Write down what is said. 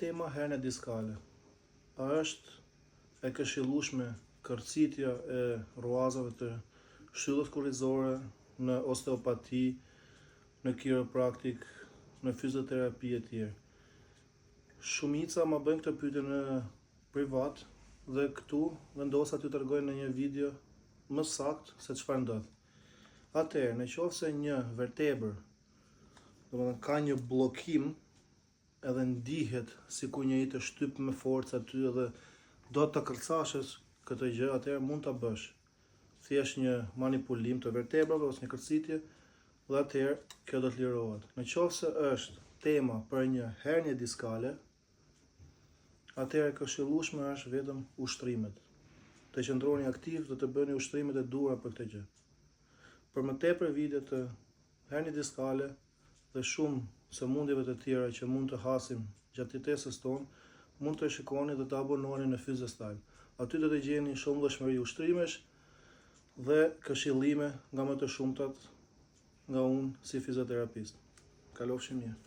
Tema hernia diskale. A është e këshillueshme kërcitja e ruazave të shtyllës kurrizore në osteopati, në kiropraktik, në fizioterapi e tjerë? Shumica ma bëjnë këtë pyetje në privat dhe këtu vendosa t'ju tregoj në një video më sakt se çfarë ndodh. Atëherë, në qoftë se një vertebër, domethënë ka një bllokim, edhe ndihet sikur njëri të shtyp me forcë aty dhe do të kërcashësh këtë gjë, atëherë mund ta bësh. Thjesht një manipulim të vertebrave ose një kërcitje dhe atëherë kjo do të lirohet. Në qoftë se është tema për një hernie diskale, atëherë e këshillueshme është vetëm ushtrimet. Të qëndroni aktiv dhe të bëni ushtrimet e duhura për këtë gjë. Për më tepër video të hernie diskale dhe shumë sëmundjeve të tjera që mund të hasim gjatë jetesës tonë, mund të shikoni dhe të abonoheni në PhysioStyle. Aty do të gjeni shëmbullshmëri ushtrimesh dhe këshillime nga më të shumtat nga unë si fizioterapist. Kalofshi mirë.